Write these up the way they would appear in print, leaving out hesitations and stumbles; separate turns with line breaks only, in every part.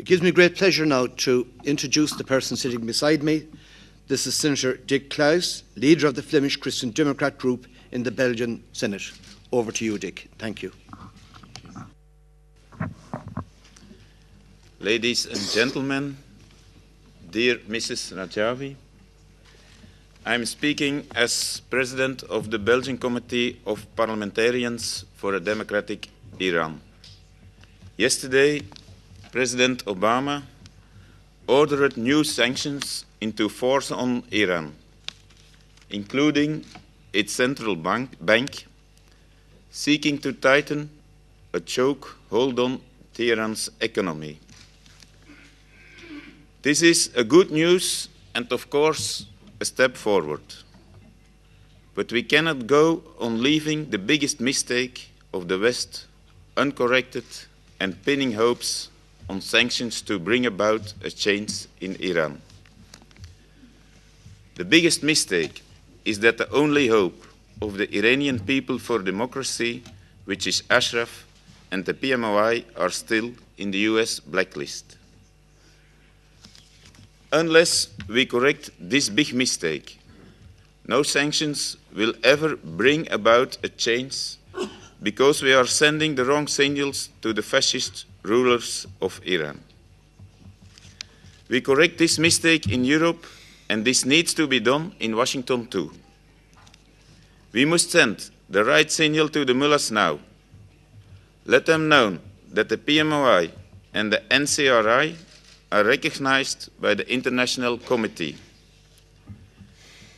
It gives me great pleasure now to introduce the person sitting beside me. This is Senator Dick Claes, leader of the Flemish Christian Democrat group in the Belgian Senate. Over to you, Dick. Thank you.
Ladies and gentlemen, dear Mrs. Rajavi, I'm speaking as President of the Belgian Committee of Parliamentarians for a Democratic Iran. Yesterday, President Obama ordered new sanctions into force on Iran, including its central bank, seeking to tighten a chokehold on Tehran's economy. This is a good news and, of course, a step forward. But we cannot go on leaving the biggest mistake of the West uncorrected and pinning hopes on sanctions to bring about a change in Iran. The biggest mistake is that the only hope of the Iranian people for democracy, which is Ashraf and the PMOI, are still in the US blacklist. Unless we correct this big mistake, no sanctions will ever bring about a change because we are sending the wrong signals to the fascist rulers of Iran. We correct this mistake in Europe, and this needs to be done in Washington too. We must send the right signal to the mullahs now. Let them know that the PMOI and the NCRI are recognized by the International Committee.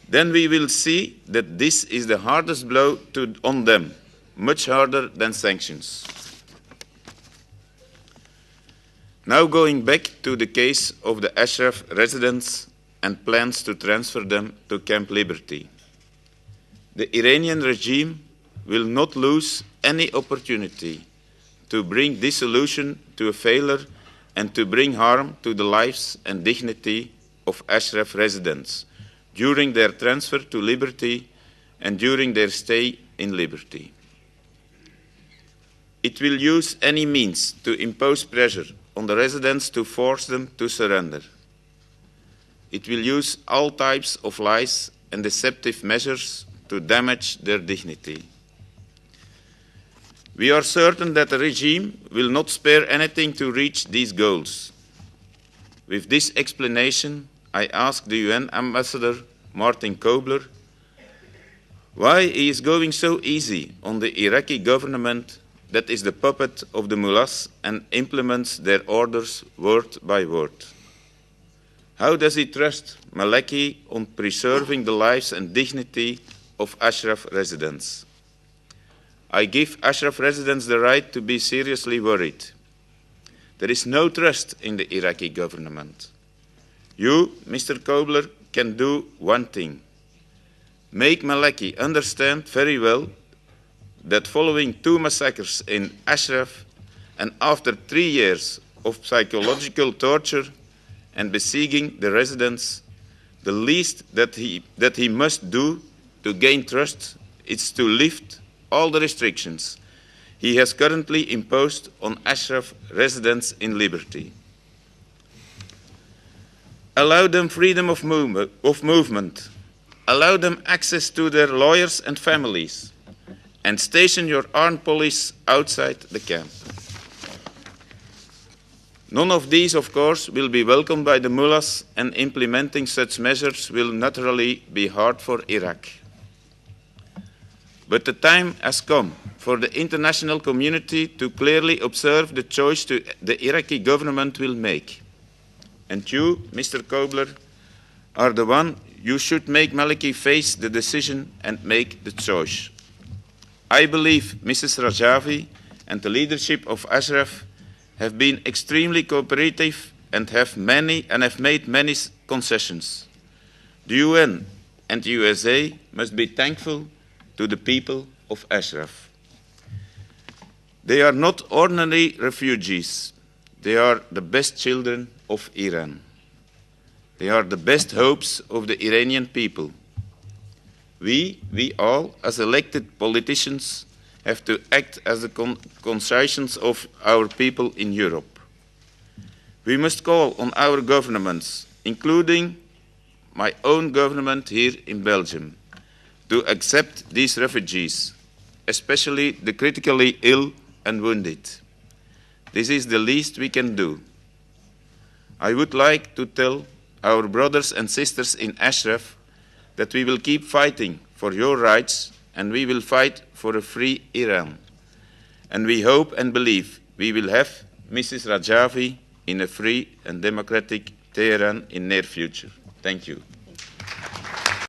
Then we will see that this is the hardest blow on them, much harder than sanctions. Now going back to the case of the Ashraf residents and plans to transfer them to Camp Liberty. The Iranian regime will not lose any opportunity to bring dissolution to a failure and to bring harm to the lives and dignity of Ashraf residents during their transfer to Liberty and during their stay in Liberty. It will use any means to impose pressure on the residents to force them to surrender. It will use all types of lies and deceptive measures to damage their dignity. We are certain that the regime will not spare anything to reach these goals. With this explanation, I ask the UN Ambassador Martin Kobler why he is going so easy on the Iraqi government that is the puppet of the mullahs and implements their orders word by word. How does he trust Maliki on preserving the lives and dignity of Ashraf residents? I give Ashraf residents the right to be seriously worried. There is no trust in the Iraqi government. You, Mr. Kobler, can do one thing. Make Maliki understand very well that following 2 massacres in Ashraf and after 3 years of psychological torture and besieging the residents, the least that he must do to gain trust is to lift all the restrictions he has currently imposed on Ashraf residents in Liberty. Allow them freedom of movement. Allow them access to their lawyers and families. And station your armed police outside the camp. None of these, of course, will be welcomed by the mullahs, and implementing such measures will naturally be hard for Iraq. But the time has come for the international community to clearly observe the choice the Iraqi government will make. And you, Mr. Kobler, are the one you should make Maliki face the decision and make the choice. I believe Mrs. Rajavi and the leadership of Ashraf have been extremely cooperative and have made many concessions. The UN and the USA must be thankful to the people of Ashraf. They are not ordinary refugees. They are the best children of Iran. They are the best hopes of the Iranian people. We all, as elected politicians, have to act as the conscience of our people in Europe. We must call on our governments, including my own government here in Belgium, to accept these refugees, especially the critically ill and wounded. This is the least we can do. I would like to tell our brothers and sisters in Ashraf that we will keep fighting for your rights and we will fight for a free Iran. And we hope and believe we will have Mrs. Rajavi in a free and democratic Tehran in near future. Thank you.